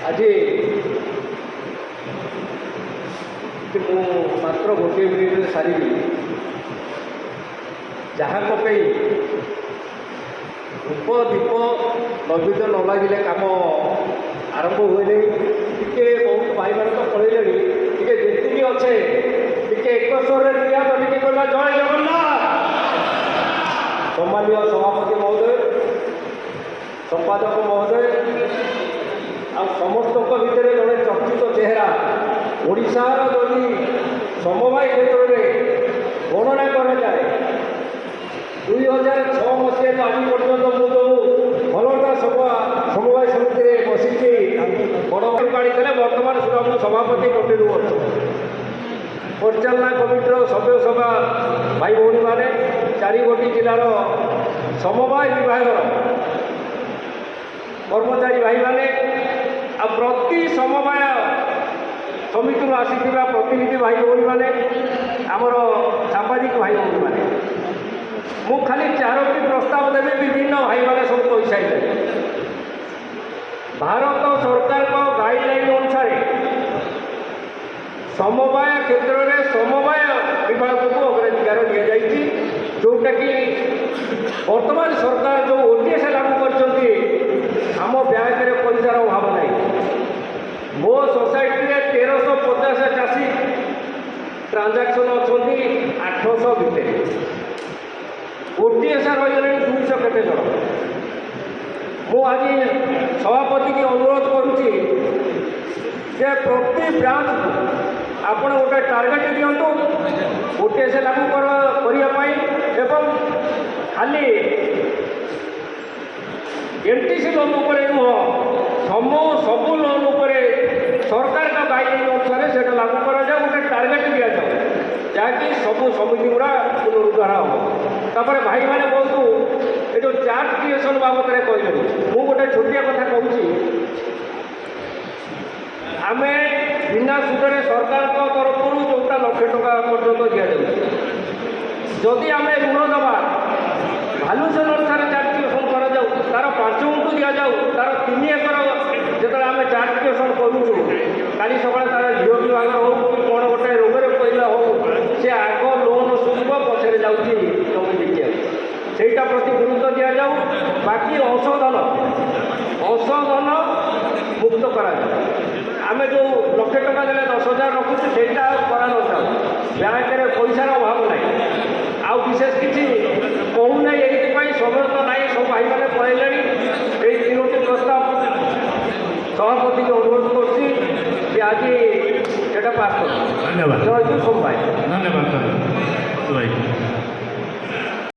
आज मात्र गोटे मिनिट सारी जहाँ धूप दीप नैवेद्य न लगे कम आरंभ हुए टे बहुत भाई मान तो पड़े जी अच्छे टे एक स्वर टे कहला जय जगन्नाथ। सम्मानीय सभापति महोदय, संपादक महोदय आ समस्त भितर जड़े चर्चित चेहरा ओडिशार जदि समवाय क्षेत्र में गणना कराए 2006 मसीह आज पर्यटन मुझे भलटा समवाय समिति में बसी बड़ पाड़ी बर्तमान सुधा सभापति कमिटी परिचालना कमिटर सभ्य सभा भाई भौणी मैंने 4 गोटी जिलार समवाय विभाग कर्मचारी भाई मैंने प्रति समवाय समिति आसीथिबा प्रतिनिधि भाई भौणी मैंने आमर सांबादिक भाई भौणी मैंने मु खाली 4टी प्रस्ताव देवी विभिन्न भाई मैंने सब कही सारे भारत सरकार को गाइडलाइन अनुसार समवाय क्षेत्र में समवाय विभाग को अग्राधिकार दि जाएगी जोटा कि वर्तमान सरकार जो ओटीएस लागू कर आम बैंक में पैसार अभाव नहीं। मो सोसाइटी में 1350 चाषी ट्रांजाक्शन अच्छा 800 भितर ओटीएस रही 200 केते जन। मु आज सभापति की अनुरोध करुच्ची प्रति ब्रांच आपण गोटे टार्गेट दिंतु ओटीएस लागू करने एवं खाली एनटीसी लोन उपर नुह सबू लोन उपर सरकार का गाइडलाइन अनुसार से लागू करा गोटे टार्गेट दि जाए जहाँकि सबू समिति गुड़ा पुनरुद्धार हम भाई मैंने बहुत ये जो चार्ट क्रिएसन बाबद में कहले मुझे गोटे छोटिया कथा कहूँ आम बिना सुधे सरकार तरफ जोटा लक्ष टका पर्यटन दि जाए जदि आम ऋण दबा भालुसन अनुसार चार्ट क्रिएसन कर तार 5 गुंठ दि जाऊ तार 3 एकर जो आम चार्ट क्रिएसन करूँ काली सका तार झील विभाग हो कौन गोटे रोगे पहले हो सी आग लोन सुझब पछे जाऊँगी जमी देखिए सेटा प्रति गुरुत्व दि जाऊ बाकी औषधन मुक्त करा आम जो लक्ष टका देने 10,000 रखुचे से करा न बैंक में पैसार अभाव ना आउ विशेष किसी कहूना ये समय तो ना सब भाई मैंने पढ़े ये 3टी प्रस्ताव सभापति को अनुरोध कर आज पास कर। धन्यवाद। जय सोम भाई धन्यवाद।